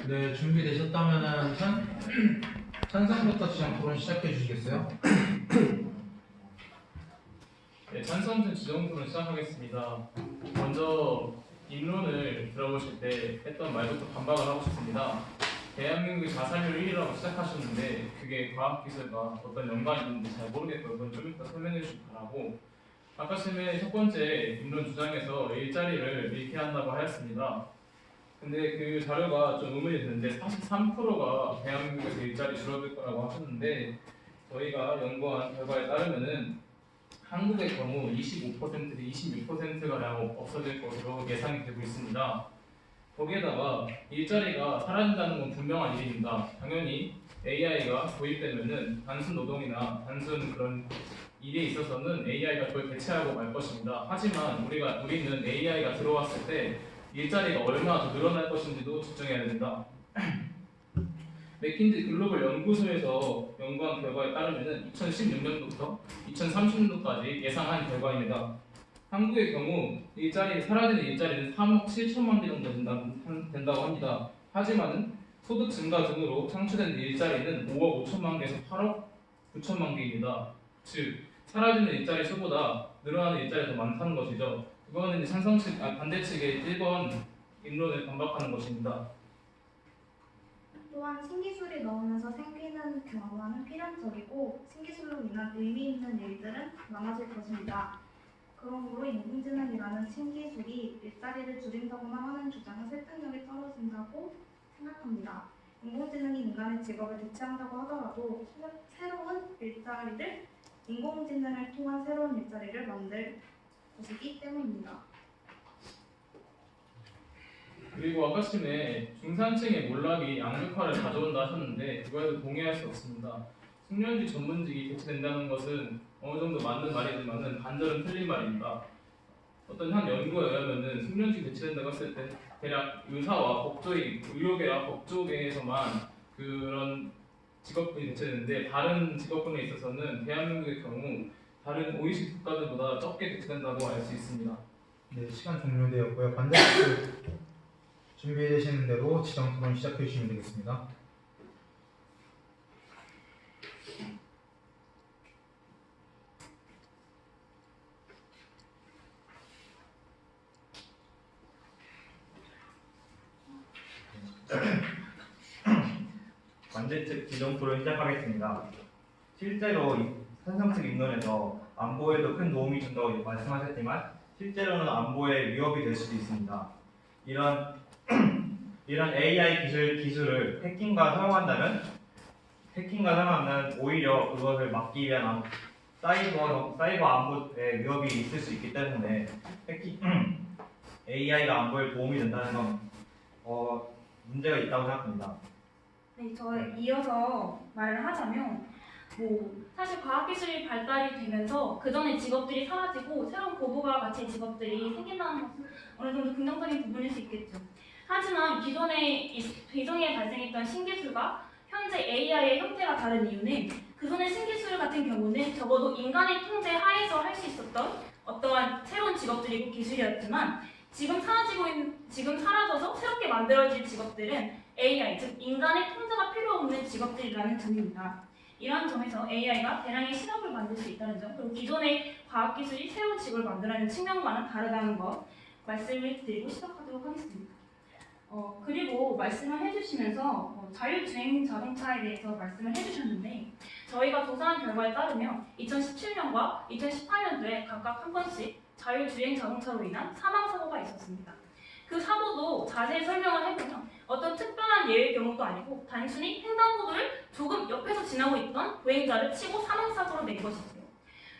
네, 준비되셨다면은 찬성부터 지정 토론 시작해 주시겠어요? 네, 찬성 지정 토론 시작하겠습니다. 먼저 입론을 들어보실 때 했던 말부터 반박을 하고 싶습니다. 대한민국의 자살률 1위라고 시작하셨는데 그게 과학기술과 어떤 연관이 있는지 잘 모르겠고 그건 좀 이따 설명해 주시기 바라고, 아까 쌤의 첫 번째 입론 주장에서 일자리를 잃게 한다고 하였습니다. 근데 그 자료가 좀 의문이 드는데 43%가 대한민국에서 일자리 줄어들 거라고 하셨는데, 저희가 연구한 결과에 따르면은 한국의 경우 25%대 26%가량 없어질 것으로 예상이 되고 있습니다. 거기에다가 일자리가 사라진다는 건 분명한 일입니다. 당연히 AI가 도입되면은 단순 노동이나 단순 그런 일에 있어서는 AI가 그걸 대체하고 말 것입니다. 하지만 우리는 AI가 들어왔을 때 일자리가 얼마나 더 늘어날 것인지도 측정해야 됩니다. 맥킨지 글로벌 연구소에서 연구한 결과에 따르면 2016년부터 2030년도까지 예상한 결과입니다. 한국의 경우 사라지는 일자리는 3억 7천만 개 정도 된다고 합니다. 하지만 소득 증가 등으로 창출된 일자리는 5억 5천만 개에서 8억 9천만 개입니다. 즉 사라지는 일자리 수보다 늘어나는 일자리가 더 많다는 것이죠. 그거는 반대 측의 1번 입론을 반박하는 것입니다. 또한 신기술이 나오면서 생기는 경험은 필연적이고 신기술로 인한 의미 있는 일들은 많아질 것입니다. 그러므로 인공지능이라는 신기술이 일자리를 줄인다고만 하는 주장은 설득력이 떨어진다고 생각합니다. 인공지능이 인간의 직업을 대체한다고 하더라도 새로운 일자리를 인공지능을 통한 새로운 일자리를 만들 것이기 때문입니다. 그리고 아까 쯤에 중산층의 몰락이 양극화를 가져온다 하셨는데 그거에도 동의할 수 없습니다. 숙련직 전문직이 대체된다는 것은 어느 정도 맞는 말이지만 반절은 틀린 말입니다. 어떤 한 연구에 의하면은 숙련직이 대체된다고 했을 때 대략 의료계와 법조계에서만 그런 직업군이 대체되는데 다른 직업군에 있어서는 대한민국의 경우 다른 OECD 국가들보다 적게 대체된다고 알 수 있습니다. 네, 시간 종료되었고요. 반대쪽 준비되시는 대로 지정 토론 시작해 주시면 되겠습니다. 반대측 지정 토론 시작하겠습니다. 실제로 찬성측 입론에서 안보에도 큰 도움이 준다고 말씀하셨지만 실제로는 안보에 위협이 될 수도 있습니다. 이런 AI 기술을 해킹과 사용하면 오히려 그것을 막기 위한 사이버 안보에 위협이 있을 수 있기 때문에 AI가 안보에 도움이 된다는 건 문제가 있다고 생각합니다. 네, 이어서 말을 하자면 사실 과학기술이 발달이 되면서 그전의 직업들이 사라지고 새로운 고도가 가치의 직업들이 생긴다는 것은 어느 정도 긍정적인 부분일 수 있겠죠. 하지만 기존에 발생했던 신기술과 현재 AI의 형태가 다른 이유는 그전의 신기술 같은 경우는 적어도 인간의 통제 하에서 할 수 있었던 어떠한 새로운 직업들이고 기술이었지만 지금 사라져서 새롭게 만들어질 직업들은 AI, 즉 인간의 통제가 필요 없는 직업들이라는 점입니다. 이러한 점에서 AI가 대량의 실업을 만들 수 있다는 점, 그리고 기존의 과학기술이 새로운 직업을 만들어내는 측면과는 다르다는 것 말씀을 드리고 시작하도록 하겠습니다. 그리고 말씀을 해주시면서 자율주행 자동차에 대해서 말씀을 해주셨는데 저희가 조사한 결과에 따르면 2017년과 2018년도에 각각 한 건씩 자율주행 자동차로 인한 사망사고가 있었습니다. 그 사고도 자세히 설명을 해보면 어떤 특별한 예외의 경우도 아니고 단순히 횡단보도를 조금 옆에서 지나고 있던 보행자를 치고 사망사고로 낸 것이지요.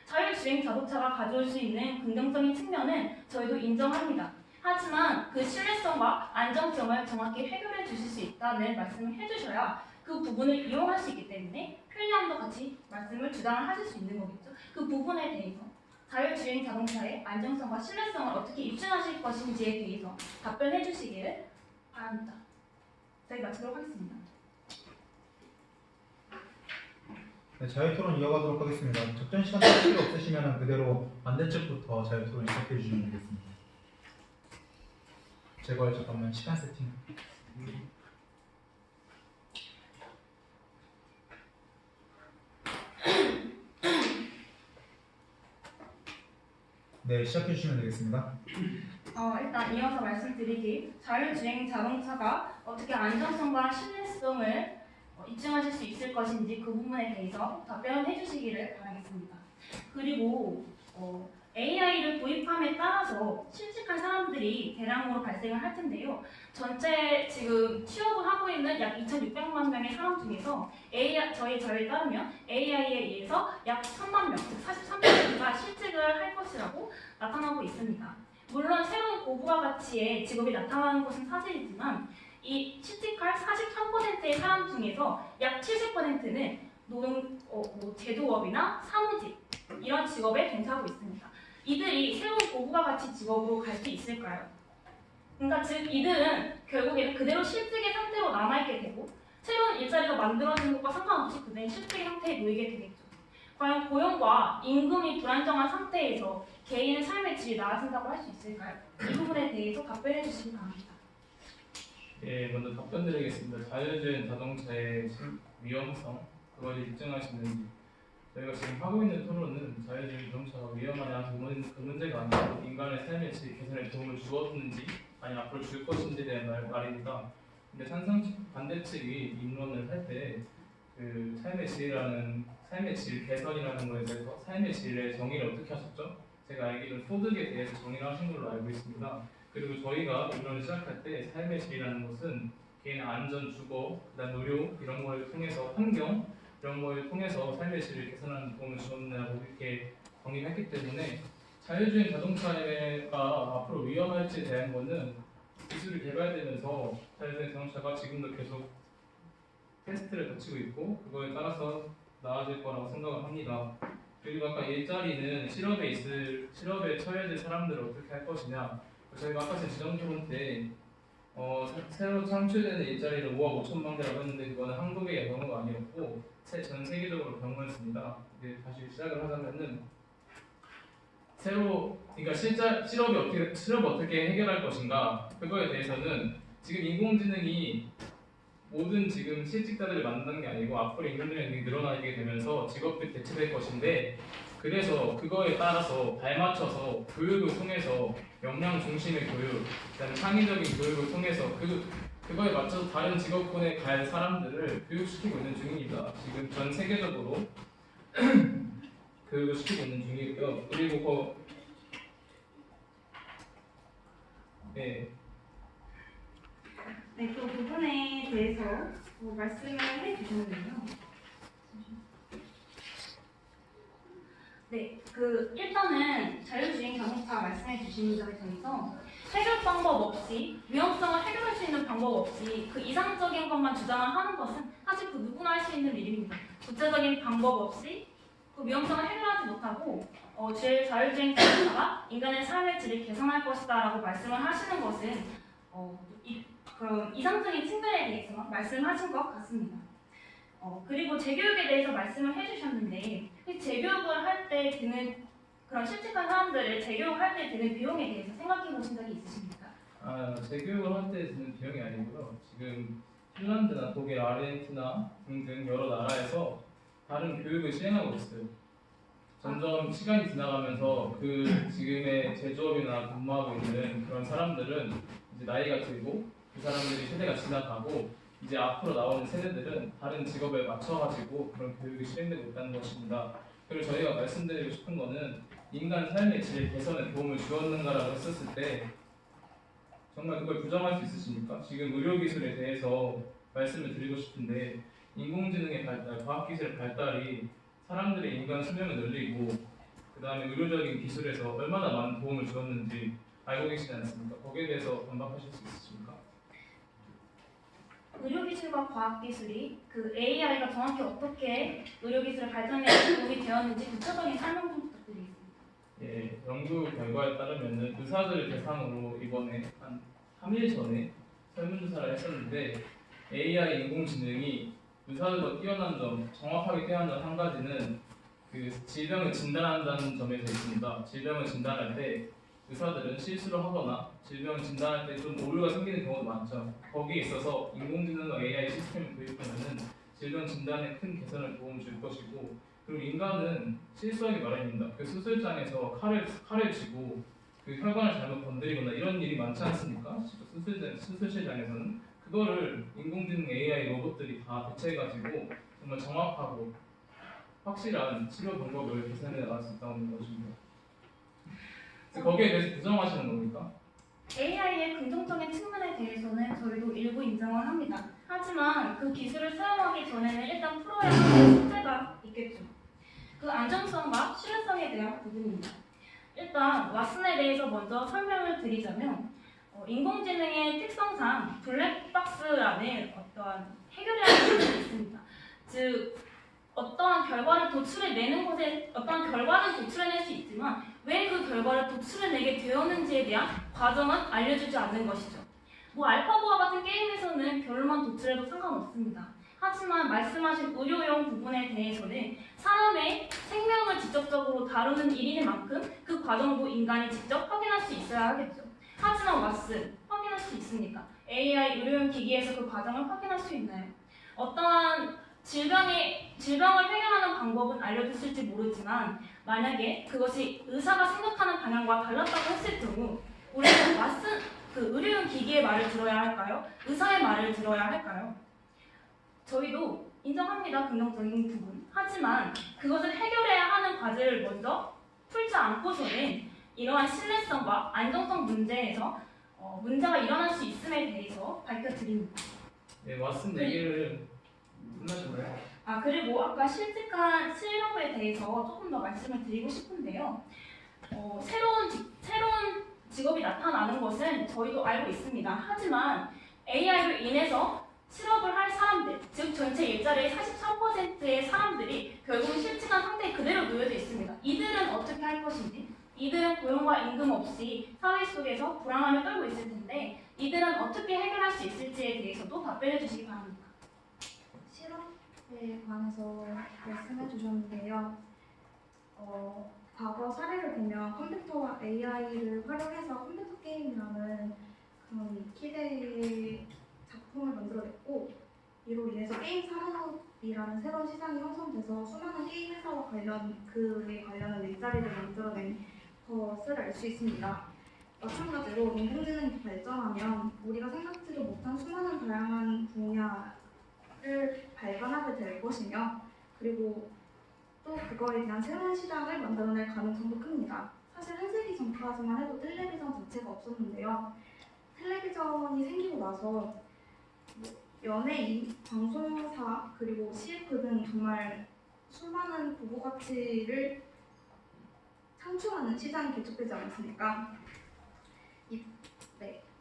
자율주행 자동차가 가져올 수 있는 긍정적인 측면은 저희도 인정합니다. 하지만 그 신뢰성과 안정성을 정확히 해결해 주실 수 있다는 말씀을 해주셔야 그 부분을 이용할 수 있기 때문에 편리함도 같이 말씀을 주장을 하실 수 있는 거겠죠. 그 부분에 대해서 자율주행 자동차의 안정성과 신뢰성을 어떻게 입증하실 것인지에 대해서 답변해 주시길 바랍니다. 저희 마치도록 하겠습니다. 네, 자유토론 이어가도록 하겠습니다. 적정 시간 필요 없으시면 그대로 반대쪽부터 자유토론 시작해 주시면 되겠습니다. 제발 잠깐만 시간 세팅. 네, 시작해 주시면 되겠습니다. 일단 이어서 말씀드리길 자율주행 자동차가 어떻게 안전성과 신뢰성을 입증하실 수 있을 것인지 그 부분에 대해서 답변해 주시기를 바라겠습니다. 그리고 AI를 도입함에 따라서 실직한 사람들이 대량으로 발생을 할 텐데요. 전체 지금 취업을 하고 있는 약 2,600만 명의 사람 중에서 저희에 따르면 AI에 의해서 약 3만 명, 즉 43%가 실직을 할 것이라고 나타나고 있습니다. 물론 새로운 고부가 가치의 직업이 나타나는 것은 사실이지만 이 실직할 43%의 사람 중에서 약 70%는 제조업이나 사무직 이런 직업에 종사하고 있습니다. 이들이 새로운 고부가 가치 직업으로 갈 수 있을까요? 그러니까 즉 이들은 결국에는 그대로 실직의 상태로 남아있게 되고 새로운 일자리가 만들어지는 것과 상관없이 그들은 실직의 상태에 놓이게 되겠죠. 과연 고용과 임금이 불안정한 상태에서 개인의 삶의 질이 나아진다고 할 수 있을까요? 이 부분에 대해서 답변해 주시기 바랍니다. 예, 먼저 답변드리겠습니다. 자율주행 자동차의 위험성, 그걸 입증하시는지. 저희가 지금 하고 있는 토론은 자율주행 자동차가 위험하냐 그 문제가 아니고 인간의 삶의 질 개선에 도움을 주었는지 아니 앞으로 줄 것인지에 대한 말입니다. 근데 반대 측이 입론을 할 때 그 삶의 질 개선이라는 것에 대해서 삶의 질의 정의를 어떻게 하셨죠? 제가 알기로는 소득에 대해서 정의를 하신 걸로 알고 있습니다. 그리고 저희가 입론을 시작할 때 삶의 질이라는 것은 개인의 안전, 주거, 그다음 의료 이런 걸 통해서 환경 이런 걸 통해서 삶의 질을 개선하는 도움을 주었다고 이렇게 정의했기 때문에 자율주행 자동차가 앞으로 위험할지에 대한 것은 기술이 개발되면서 자율주행 자동차가 지금도 계속 테스트를 거치고 있고 그거에 따라서 나아질 거라고 생각을 합니다. 그리고 아까 일자리는 실업에 처해질 사람들을 어떻게 할 것이냐. 저희가 아까 전 지정토론 때 새로 창출되는 일자리를 5억 5천만 개라고 했는데 그거는 한국의 경우가 아니었고 전 세계적으로 경우였습니다. 이제 다시 시작을 하자면은 그러니까 실업을 어떻게 해결할 것인가 그거에 대해서는 지금 인공지능이 모든 지금 실직자들을 만드는 게 아니고 앞으로 인공지능이 늘어나게 되면서 직업들이 대체될 것인데 그래서 그거에 따라서 발맞춰서 교육을 통해서 역량 중심의 교육, 그다음에 창의적인 교육을 통해서 그거에 맞춰서 다른 직업군에 갈 사람들을 교육시키고 있는 중입니다. 지금 전 세계적으로 교육을 시키고 있는 중이고요. 그리고 네, 그 부분에 대해서 말씀을 해주셨는데요. 네, 일단은 자율주행 자동차 말씀해 주신 점에 대해서 해결 방법 없이 위험성을 해결할 수 있는 방법 없이 그 이상적인 것만 주장을 하는 것은 사실 그 누구나 할 수 있는 일입니다. 구체적인 방법 없이 그 위험성을 해결하지 못하고 자율주행 자동차가 인간의 삶의 질을 개선할 것이다라고 말씀을 하시는 것은 그런 이상적인 측면에 대해서만 말씀하신 것 같습니다. 그리고 재교육에 대해서 말씀을 해주셨는데 재교육을 할 때 드는 그런 실직한 사람들을 재교육할 때 드는 비용에 대해서 생각해 보신 적이 있으십니까? 재교육을 할 때 드는 비용이 아니고요. 지금 핀란드나 독일, 아르헨티나 등등 여러 나라에서 다른 교육을 시행하고 있어요. 점점 시간이 지나가면서 그 지금의 제조업이나 근무하고 있는 그런 사람들은 이제 나이가 들고 그 사람들이 세대가 지나가고 이제 앞으로 나오는 세대들은 다른 직업에 맞춰가지고 그런 교육이 시행되고 있다는 것입니다. 그리고 저희가 말씀드리고 싶은 거는 인간 삶의 질 개선에 도움을 주었는가라고 했었을 때 정말 그걸 부정할 수 있으십니까? 지금 의료기술에 대해서 말씀을 드리고 싶은데 인공지능의 발달, 과학기술의 발달이 사람들의 인간 수명을 늘리고 그 다음에 의료적인 기술에서 얼마나 많은 도움을 주었는지 알고 계시지 않습니까? 거기에 대해서 반박하실 수 있으십니까? 의료기술과 과학기술이 AI가 정확히 어떻게 의료기술의 발전에 도움이 되었는지 구체적인 설명 좀 부탁드리겠습니다. 예, 연구 결과에 따르면 의사들을 대상으로 이번에 한 3일 전에 설문조사를 했었는데 AI 인공지능이 의사들과 뛰어난 점, 정확하게 뛰어난 점 한 가지는 그 질병을 진단한다는 점에서 있습니다. 질병을 진단할 때 의사들은 실수를 하거나 질병을 진단할 때 좀 오류가 생기는 경우도 많죠. 거기에 있어서 인공지능과 AI 시스템을 도입하면 질병 진단에 큰 개선을 도움을 줄 것이고 그리고 인간은 실수하기 마련입니다. 그 수술장에서 칼을 쥐고 그 혈관을 잘못 건드리거나 이런 일이 많지 않습니까? 수술실장에서는 그거를 인공지능 AI 로봇들이 다 대체해가지고 정말 정확하고 확실한 치료 방법을 개선해 나갈 수 있다는 것입니다. 거기에 대해서 부정하시는 겁니까? AI의 긍정적인 측면에 대해서는 저희도 일부 인정을 합니다. 하지만 그 기술을 사용하기 전에는 일단 풀어야 하는 숙제가 있겠죠. 그 안정성과 신뢰성에 대한 부분입니다. 일단 왓슨에 대해서 먼저 설명을 드리자면 인공지능의 특성상 블랙박스라는 어떠한 해결해야 하는 부분이 있습니다. 즉 어떠한 결과를 도출해내는 것에 어떠한 결과는 도출해낼 수 있지만 왜 그 결과를 도출해내게 되었는지에 대한 과정은 알려주지 않는 것이죠. 뭐 알파고와 같은 게임에서는 결론만 도출해도 상관없습니다. 하지만 말씀하신 의료용 부분에 대해서는 사람의 생명을 직접적으로 다루는 일인 만큼 그 과정도 인간이 직접 확인할 수 있어야 하겠죠. 하지만 왓슨, 확인할 수 있습니까? AI 의료용 기기에서 그 과정을 확인할 수 있나요? 어떠한 질병을 해결하는 방법은 알려줬을지 모르지만 만약에 그것이 의사가 생각하는 방향과 달랐다고 했을 경우 우리는 그 의료용 기기의 말을 들어야 할까요? 의사의 말을 들어야 할까요? 저희도 인정합니다. 긍정적인 부분. 하지만 그것을 해결해야 하는 과제를 먼저 풀지 않고서는 이러한 신뢰성과 안정성 문제에서 문제가 일어날 수 있음에 대해서 밝혀드립니다. 네, 왓슨 얘기를 끝나셨나요? 그리고 아까 실직한 실력에 대해서 조금 더 말씀을 드리고 싶은데요. 새로운 직업이 나타나는 것은 저희도 알고 있습니다. 하지만 AI로 인해서 실업을 할 사람들, 즉 전체 일자리의 43%의 사람들이 결국은 실직한 상태에 그대로 놓여져 있습니다. 이들은 어떻게 할 것인지, 이들은 고용과 임금 없이 사회 속에서 불안함을 떨고 있을 텐데 이들은 어떻게 해결할 수 있을지에 대해서도 답변해 주시기 바랍니다. 실업에 관해서 말씀해 주셨는데요. 과거 사례를 보면 컴퓨터와 AI를 활용해서 컴퓨터 게임이라는 그런 기대의 작품을 만들어냈고 이로 인해서 게임 산업이라는 새로운 시장이 형성돼서 수많은 게임 회사와 그에 관련한 일자리를 만들어낸 것을 알 수 있습니다. 마찬가지로 인공지능이 발전하면 우리가 생각지도 못한 수많은 다양한 분야를 발견하게 될 것이며 그리고 또 그거에 대한 새로운 시장을 만들어낼 가능성도 큽니다. 사실 한 세기 전까지만 해도 텔레비전 자체가 없었는데요. 텔레비전이 생기고 나서 연예인, 방송사, 그리고 CF 등 정말 수많은 부부 가치를 창출하는 시장이 개척되지 않았습니까?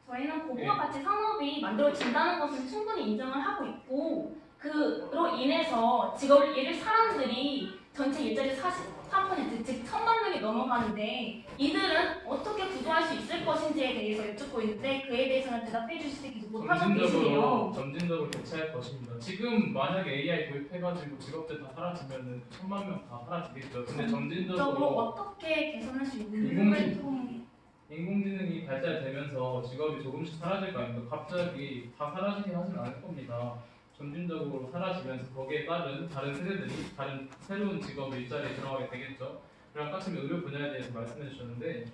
저희는 고부가 가치 산업이 만들어진다는 것은 충분히 인정을 하고 있고 그로 인해서 직업을 잃을 사람들이 전체 일자리 43%, 즉 1,000만 명이 넘어가는데 이들은 어떻게 구조할 수 있을 것인지에 대해서 여쭙고 있는데 그에 대해서는 대답해 주시지 못하고 계시네요. 점진적으로 대체할 것입니다. 지금 만약에 AI 도입해가지고 직업들 다 사라지면은 1,000만 명 다 사라지겠죠. 근데 점진적으로 어떻게 개선할 수 있는지를 통해 인공지능이 발달되면서 직업이 조금씩 사라질 거 아닙니까? 갑자기 다 사라지게 하진 않을 겁니다. 점진적으로 사라지면서 거기에 따른 다른 세대들이 다른 새로운 직업 일자리에 들어가게 되겠죠. 그리고 아까 전에 의료 분야에 대해서 말씀해 주셨는데,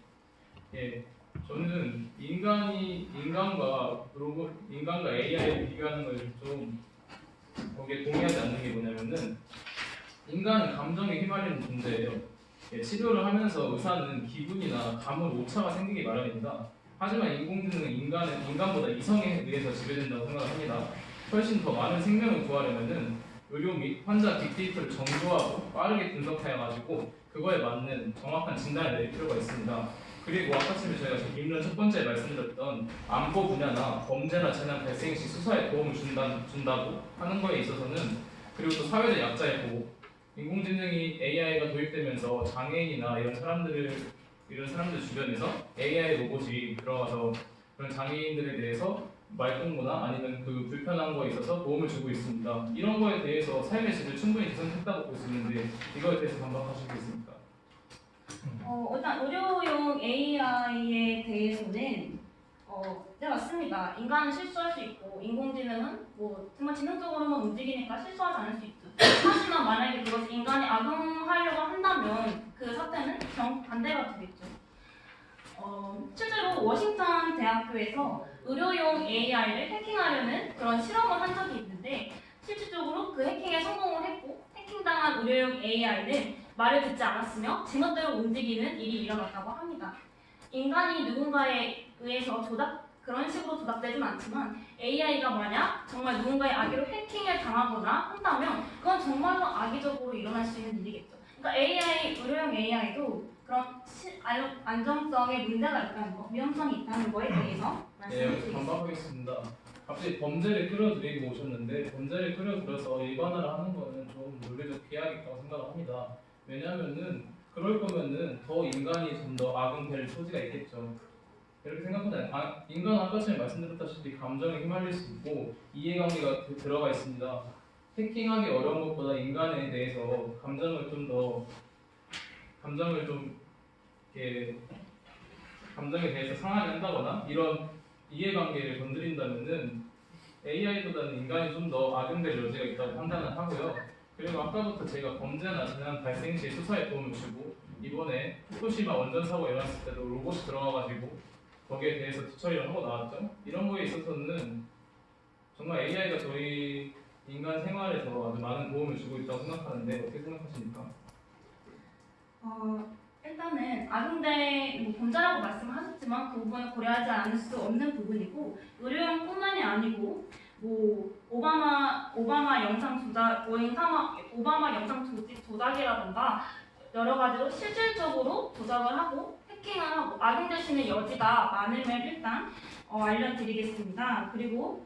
저는 인간과 AI를 비교하는 걸 좀 거기에 동의하지 않는 게 뭐냐면은 인간은 감정에 휘말리는 존재예요. 치료를 하면서 의사는 기분이나 감흥 오차가 생기기 마련입니다. 하지만 인공지능은 인간보다 이성에 의해서 지배된다고 생각합니다. 훨씬 더 많은 생명을 구하려면은 의료 및 환자 빅데이터를 정교하고 빠르게 분석해가지고 그거에 맞는 정확한 진단을 내릴 필요가 있습니다. 그리고 아까 전에 저희가 입론 첫 번째 말씀드렸던 안보 분야나 범죄나 재난 발생 시 수사에 도움을 준다고 하는 거에 있어서는 그리고 또 사회적 약자의 보호 인공지능이 AI가 도입되면서 장애인이나 이런 사람들 주변에서 AI 로봇이 들어가서 그런 장애인들에 대해서 말동무나 아니면 그 불편한 거에 있어서 도움을 주고 있습니다. 이런 거에 대해서 삶의 질을 충분히 개선했다고 볼 수 있는데 이거에 대해서 반박하시겠습니까? 일단 의료용 AI에 대해서는 네 맞습니다. 인간은 실수할 수 있고 인공지능은 뭐 정말 지능적으로만 움직이니까 실수하지 않을 수 있죠. 하지만 만약에 그것이 인간의 워싱턴 대학교에서 의료용 AI를 해킹하려는 그런 실험을 한 적이 있는데 실질적으로 그 해킹에 성공을 했고 해킹당한 의료용 AI는 말을 듣지 않았으며 제멋대로 움직이는 일이 일어났다고 합니다. 인간이 누군가에 의해서 그런 식으로 조작되진 않지만 AI가 만약 정말 누군가의 악의로 해킹을 당하거나 한다면 그건 정말로 악의적으로 일어날 수 있는 일이겠죠. 그러니까 의료용 AI도 그런 안정성에 문제가 있다는 거, 위험성이 있다는 거에 대해서 말씀을 네, 드리겠습니다. 반박하겠습니다. 갑자기 범죄를 끌어들이고 오셨는데 범죄를 끌어들여서 일반화를 하는 거는 좀 논리적 비약이 있다고 생각합니다. 왜냐하면은 그럴 거면은 더 인간이 좀 더 악용될 소지가 있겠죠. 이렇게 생각하면 인간은 아까 전에 말씀드렸다시피 감정에 휘말릴 수 있고 이해관계가 들어가 있습니다. 해킹하기 어려운 것보다 인간에 대해서 감정을 좀 이렇게 감정에 대해서 상하게 한다거나 이런 이해관계를 건드린다면은 AI보다는 인간이 좀 더 악용될 여지가 있다고 판단을 하고요. 그리고 아까부터 제가 범죄나 재난 발생 시 수사에 도움을 주고 이번에 후쿠시마 원전 사고 일어났을 때도 로봇이 들어가가지고 거기에 대해서 뒤처리를 하고 나왔죠. 이런 거에 있어서는 정말 AI가 저희 인간 생활에서 아주 많은 도움을 주고 있다고 생각하는데 어떻게 생각하십니까? 일단은 악용된 범죄라고 말씀하셨지만 그 부분을 고려하지 않을 수 없는 부분이고 의료용뿐만이 아니고 오바마 영상 조작이라던가 여러 가지로 실질적으로 조작을 하고 해킹을 하고 악용될 수 있는 여지가 많음을 일단 알려드리겠습니다. 그리고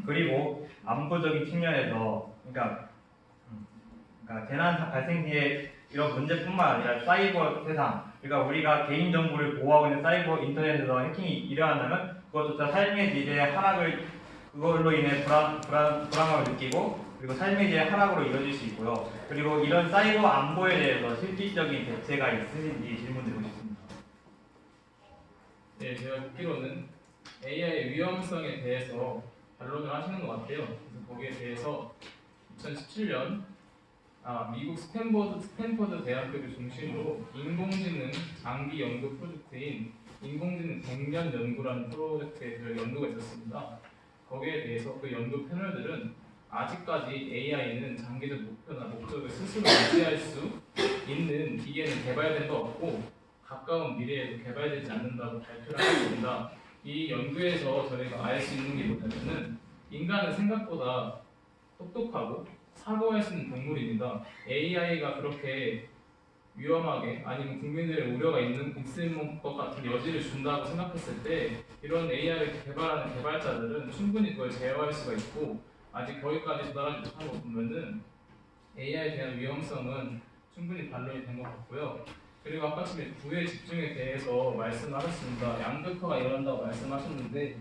그리고 안보적인 측면에서 그러니까 재난 발생 뒤에 이런 문제뿐만 아니라 사이버 세상, 그러니까 우리가 개인 정보를 보호하고 있는 사이버 인터넷에서 해킹이 일어난다면 그것조차 삶의 질의 하락을 그걸로 인해 불안감을 느끼고 그리고 삶의 질의 하락으로 이어질 수 있고요. 그리고 이런 사이버 안보에 대해서 실질적인 대책가 있으신지 질문드리고 싶습니다. 네, 제가 듣기로는 AI의 위험성에 대해서 반론을 하시는 것 같아요. 그래서 거기에 대해서 2017년 미국 스탠퍼드 대학교를 중심으로 인공지능 장기 연구 프로젝트인 인공지능 100년 연구라는 프로젝트에 연구가 있었습니다. 거기에 대해서 그 연구 패널들은 아직까지 AI는 장기적 목표나 목적을 스스로 유지할 수 있는 기계는 개발된 바 없고 가까운 미래에도 개발되지 않는다고 발표를 하였습니다. 이 연구에서 저희가 알 수 있는 게 뭐냐면은 인간은 생각보다 똑똑하고 사고할 수 있는 동물입니다. AI가 그렇게 위험하게 아니면 국민들의 우려가 있을 것 같은 여지를 준다고 생각했을 때 이런 AI를 개발하는 개발자들은 충분히 그걸 제어할 수가 있고 아직 거기까지 도달하지 못한 거 보면은 AI에 대한 위험성은 충분히 반론이 된 것 같고요. 그리고 아까 전에 부의 집중에 대해서 말씀하셨습니다. 양극화가 일어난다고 말씀하셨는데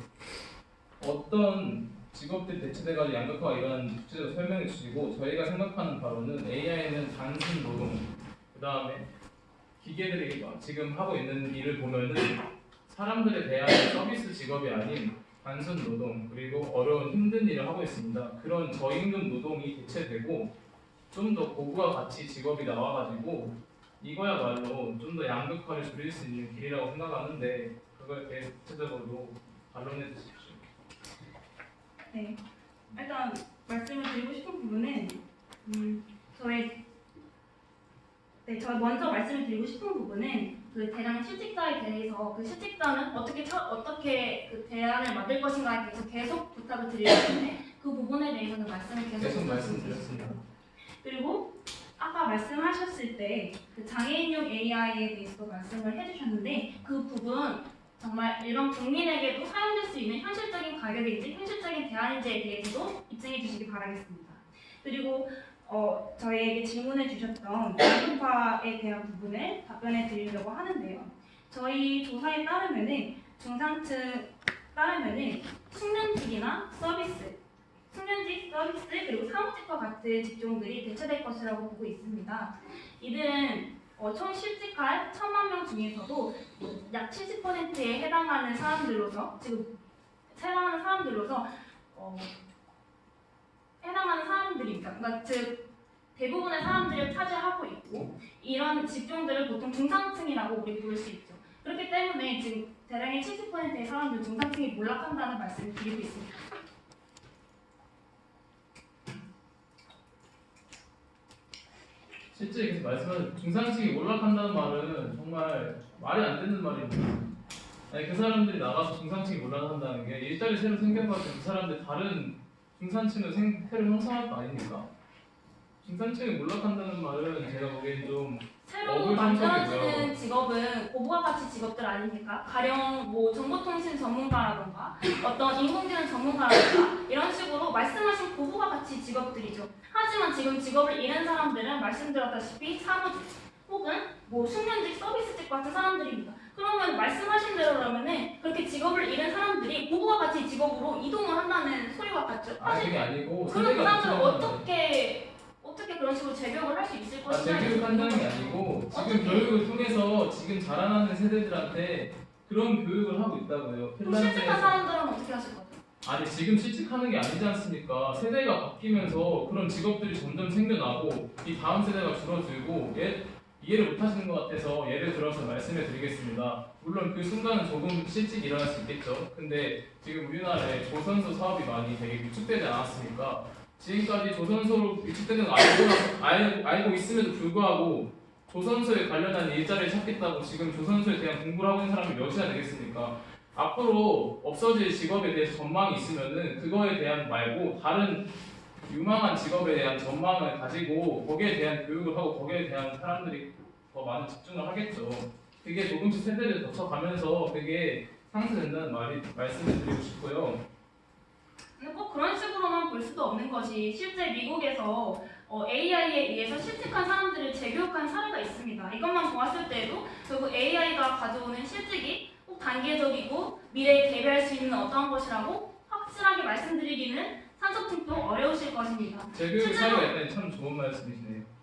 어떤 직업들이 대체돼가지고 양극화가 일어나는지 구체적으로 설명해 주시고 저희가 생각하는 바로는 AI는 단순 노동 그 다음에 기계들이 지금 하고 있는 일을 보면은 사람들에 대한 서비스 직업이 아닌 단순 노동 그리고 어려운 힘든 일을 하고 있습니다. 그런 저임금 노동이 대체되고 좀 더 고부가 가치 직업이 나와가지고 이거야말로 좀 더 양극화를 줄일 수 있는 길이라고 생각하는데 그거에 대해서 구체적으로 반론해 주십시오. 네, 일단 말씀을 드리고 싶은 부분은 저희 먼저 말씀을 드리고 싶은 부분은 그 대량 실직자에 대해서 그 실직자는 어떻게 그 대안을 만들 것인가에 대해서 계속 부탁을 드리기 때문에 그 부분에 대해서는 말씀을 계속 말씀드렸습니다. 그리고 아까 말씀하셨을 때 그 장애인용 AI에 대해서도 말씀을 해주셨는데 그 부분 정말 일반 국민에게도 사용될 수 있는 현실적인 가격인지 현실적인 대안인지에 대해서도 입증해 주시기 바라겠습니다. 그리고 저희에게 질문해 주셨던 양극화에 대한 부분을 답변해 드리려고 하는데요. 저희 조사에 따르면은 숙련직이나 숙련직, 서비스, 그리고 사무직과 같은 직종들이 대체될 것이라고 보고 있습니다. 이들은 총 실직할 1,000만 명 중에서도 약 70%에 해당하는 사람들로서 해당하는 사람들입니다. 그러니까 즉 대부분의 사람들을 차지하고 있고 이런 직종들을 보통 중상층이라고 우리 부를 수 있죠. 그렇기 때문에 지금 대량의 70%의 사람들 중산층이 몰락한다는 말씀을 드리고 있습니다. 실제 계속 말씀하신 중산층이 올라간다는 말은 정말 말이 안 되는 말입니다. 아니, 그 사람들이 나가서 중산층이 올라간다는 게 일자리 새로 생겨가지고 그 사람들 다른 중산층을 새로 형성할 거 아닙니까? 중산층이 올라간다는 말은 제가 보기엔 좀 새로 어글 만들어지는 정책이고요. 직업은 고부가 가치 직업들 아닙니까? 가령 뭐 정보통신 전문가라던가 어떤 인공지능 전문가라던가 이런 식으로 말씀하신 고부가 가치 직업들이죠. 하지만 지금 직업을 잃은 사람들은 말씀드렸다시피 사무직 혹은 뭐 숙련직, 서비스직 같은 사람들입니다. 그러면 말씀하신 대로라면은 그렇게 직업을 잃은 사람들이 고부가 가치 직업으로 이동을 한다는 소리가 같죠. 아니 그게 아니고 그런 세대가 사람들은 바뀌는 어떻게 그런 식으로 재교육을 할 수 있을 아, 것이냐 재교육한다는 게 아니고 지금 교육을 통해서 지금 자라나는 세대들한테 그런 교육을 하고 있다고요. 그럼 실직한 핀란드에서 사람들은 어떻게 하실 거죠? 아니 지금 실직하는 게 아니지 않습니까? 세대가 바뀌면서 그런 직업들이 점점 생겨나고 이 다음 세대가 줄어들고 이해를 못 하시는 것 같아서 예를 들어서 말씀해 드리겠습니다. 물론 그 순간은 조금 실직이 일어날 수 있겠죠. 근데 지금 우리나라에 조선소 사업이 많이 되게 위축되지 않았습니까? 지금까지 조선소로 위축되는 걸 알고 있음에도 불구하고 조선소에 관련한 일자리를 찾겠다고 지금 조선소에 대한 공부를 하고 있는 사람이 몇이나 되겠습니까? 앞으로 없어질 직업에 대해서 전망이 있으면은 그거에 대한 말고 다른 유망한 직업에 대한 전망을 가지고 거기에 대한 교육을 하고 거기에 대한 사람들이 더 많은 집중을 하겠죠. 그게 조금씩 세대를 거쳐가면서 그게 상쇄된다는 말씀을 드리고 싶고요. 근데 꼭 그런 식으로만 볼 수도 없는 것이 실제 미국에서 AI에 의해서 실직한 사람들을 재교육한 사례가 있습니다. 이것만 보았을 때에도 결국 AI가 가져오는 실직이 꼭 단계적이고 미래에 대비할 수 있는 어떠한 것이라고 확실하게 말씀드리기는 산소팀도 어려우실 것입니다. 재교육 사례가 있다니 참 좋은 말씀이시네요.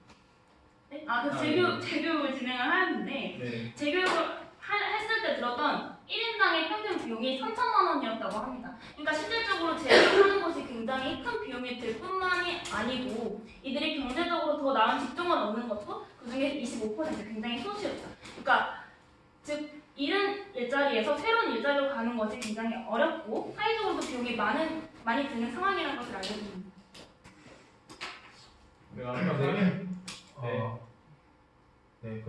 네? 네. 재교육을 진행을 하였는데 네. 재교육을 했을 때 들었던 1인당의 평균 비용이 3천만 원이었다고 합니다. 그러니까 실질적으로 재교육하는 것이 굉장히 큰 비용이 들 뿐만이 아니고 이들이 경제적으로 더 나은 직종을 얻는 것도 그중에 25% 굉장히 소수였죠. 그러니까 즉 이른 일자리에서 새로운 일자리로 가는 것이 굉장히 어렵고 사회적으로도 비용이 많이 드는 상황이라는 것을 알려드립니다. 네, 아까 네,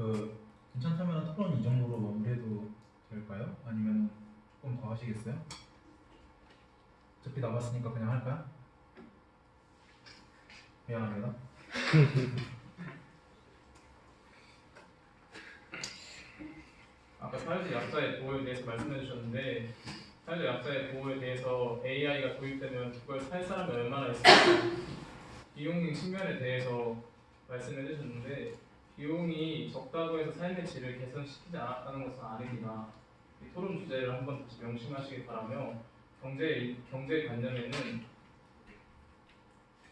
괜찮다면 토론 이 정도로 마무리해도 될까요? 아니면 조금 더 하시겠어요? 어차피 남았으니까 그냥 할까요? 미안합니다. 아까 사회적 약자의 보호에 대해서 말씀해 주셨는데 사회적 약자의 보호에 대해서 AI가 도입되면 그걸 살 사람이 얼마나 있을까 비용인 측면에 대해서 말씀해 주셨는데 비용이 적다고 해서 삶의 질을 개선시키지 않았다는 것은 아닙니다. 이 토론 주제를 한번 다시 명심하시기 바라며 경제 관념에는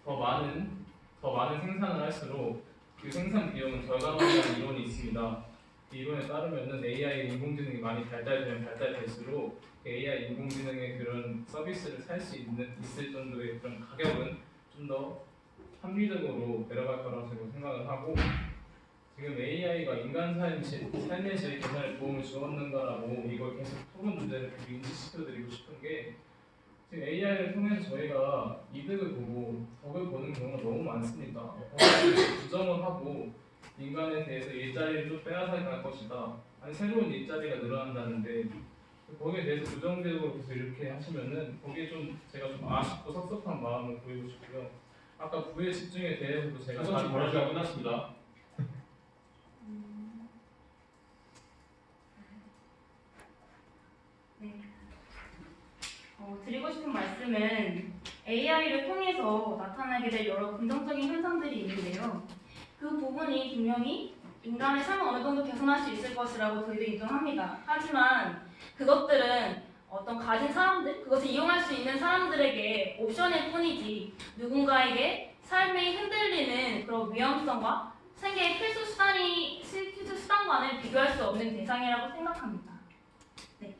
더 많은 생산을 할수록 그 생산 비용은 절감한다는 이론이 있습니다. 이 이론에 따르면은 AI 인공지능이 많이 발달되면 발달될수록 AI 인공지능의 그런 서비스를 살 수 있을 정도의 그런 가격은 좀 더 합리적으로 내려갈 거라고 제가 생각을 하고 지금 AI가 인간 삶의 질 개선에 도움을 주었는가라고 이걸 계속 토론 주제를 인지시켜드리고 싶은 게 지금 AI를 통해서 저희가 이득을 보고 덕을 보는 경우가 너무 많습니다. 부정을 하고 인간에 대해서 일자리를 좀 빼앗아 갈 것이다. 아니 새로운 일자리가 늘어난다는데 거기에 대해서 부정적으로 계속 이렇게 하시면은 거기에 좀 제가 좀 아쉽고 섭섭한 마음을 보이고 싶고요. 아까 부의 집중에 대해서도 제가 잘 발언이 끝났습니다. 네. 드리고 싶은 말씀은 AI를 통해서 나타나게 될 여러 긍정적인 현상들이 있는데요. 그 부분이 분명히 인간의 삶을 어느 정도 개선할 수 있을 것이라고 저희도 인정합니다. 하지만 그것들은 어떤 가진 사람들, 그것을 이용할 수 있는 사람들에게 옵션일 뿐이지 누군가에게 삶이 흔들리는 그런 위험성과 생계의 필수 수단과는 비교할 수 없는 대상이라고 생각합니다. 네.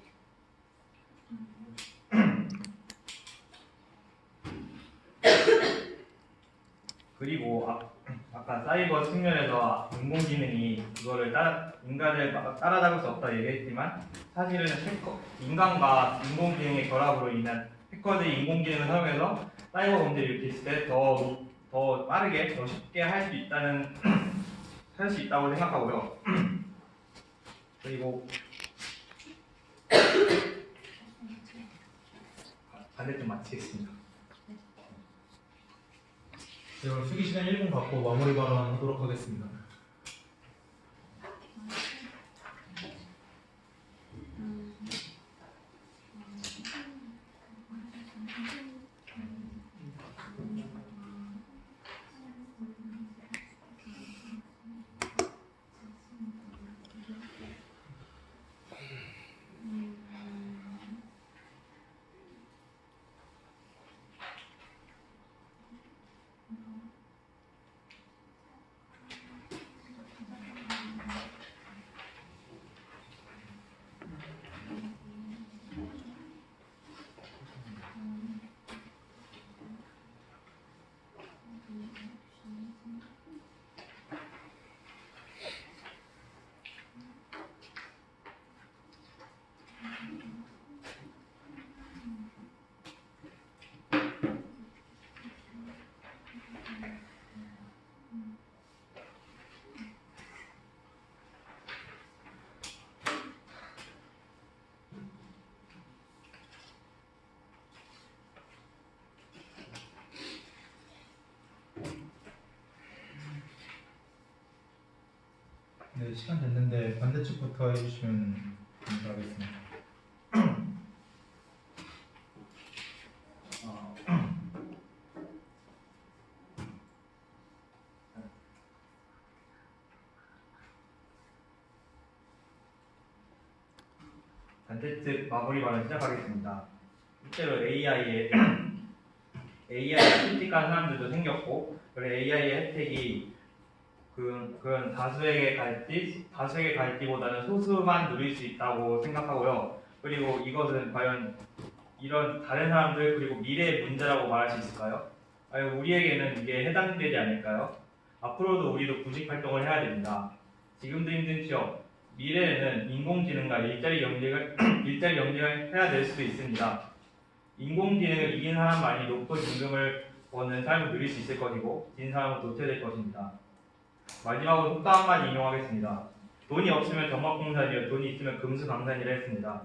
그리고 아까 사이버 측면에서 인공지능이 그거를 인간을 따라잡을 수 없다 얘기했지만 사실은 인간과 인공지능의 결합으로 인한 해커들이 인공지능을 사용해서 사이버 범죄를 일으켰을 때 더 빠르게 더 쉽게 할 수 있다고 생각하고요. 그리고 반대쪽 마치겠습니다. 네, 오늘 수기 시간 1분 갖고 마무리 발언하도록 하겠습니다. 네, 시간 됐는데 반대쪽부터 해주시면 감사하겠습니다. 반대쪽 마무리 발언 시작하겠습니다. 실제로 AI에 끔찍한 사람들도 생겼고, 그리고 AI의 혜택이 그런 다수에게 갈지보다는 소수만 누릴 수 있다고 생각하고요. 그리고 이것은 과연 이런 다른 사람들 그리고 미래의 문제라고 말할 수 있을까요? 아니, 우리에게는 이게 해당되지 않을까요? 앞으로도 우리도 구직 활동을 해야 됩니다. 지금도 힘든 취업, 미래에는 인공지능과 일자리 경쟁을 해야 될 수도 있습니다. 인공지능을 이긴 사람만이 높은 임금을 버는 삶을 누릴 수 있을 것이고 진 사람은 도태될 것입니다. 마지막으로 속담 한마디 인용하겠습니다. 돈이 없으면 정막공산이요 돈이 있으면 금수강산이라 했습니다.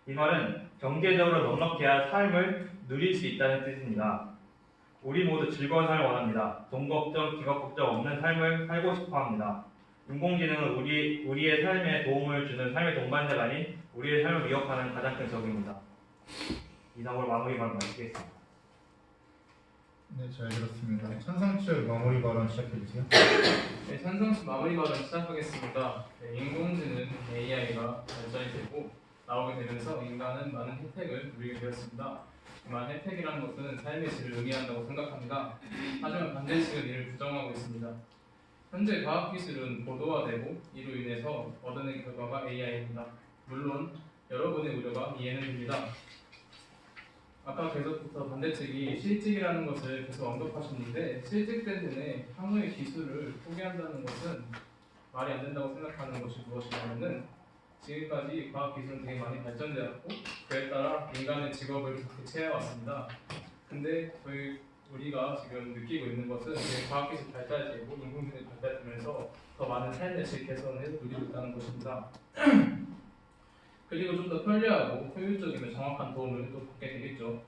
이 말은 경제적으로 넉넉해야 삶을 누릴 수 있다는 뜻입니다. 우리 모두 즐거운 삶을 원합니다. 돈 걱정, 직업 걱정 없는 삶을 살고 싶어 합니다. 인공지능은 우리의 삶에 도움을 주는 삶의 동반자가 아닌 우리의 삶을 위협하는 가장 큰 적입니다. 이상으로 마무리 발언 마치겠습니다. 네, 잘 들었습니다. 찬성철 마무리 발언 시작해주세요. 네, 찬성식 마무리 발언 시작하겠습니다. 네, 인공지능 AI가 발전이 되고 나오게 되면서 인간은 많은 혜택을 누리게 되었습니다. 하지만 혜택이라는 것은 삶의 질을 의미한다고 생각합니다. 하지만 반대식은 이를 부정하고 있습니다. 현재 과학기술은 고도화되고 이로 인해서 얻어낸 결과가 AI입니다. 물론 여러분의 우려가 이해는 됩니다. 아까 계속부터 반대측이 실직이라는 것을 계속 언급하셨는데 실직 때문에 향후의 기술을 포기한다는 것은 말이 안 된다고 생각하는 것이 무엇이냐면은 지금까지 과학기술은 되게 많이 발전되었고 그에 따라 인간의 직업을 대체해왔습니다. 근데 우리가 지금 느끼고 있는 것은 과학기술 발달되고 인공지능이 발달되면서 더 많은 삶의 질 개선을 누리고 있다는 것입니다. 그리고 좀 더 편리하고 효율적이며 정확한 도움을 또 받게 되겠죠.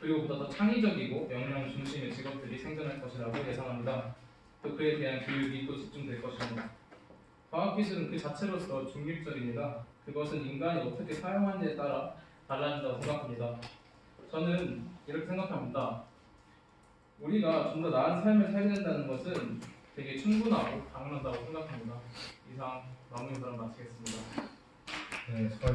그리고 보다 더 창의적이고 역량 중심의 직업들이 생겨날 것이라고 예상합니다. 또 그에 대한 교육이 또 집중될 것입니다. 과학기술은 그 자체로서 중립적입니다. 그것은 인간이 어떻게 사용하느냐에 따라 달라진다고 생각합니다. 저는 이렇게 생각합니다. 우리가 좀 더 나은 삶을 살게 된다는 것은 되게 충분하고 당연하다고 생각합니다. 이상 마무리 발언 마치겠습니다. 네, 수고하셨습니다.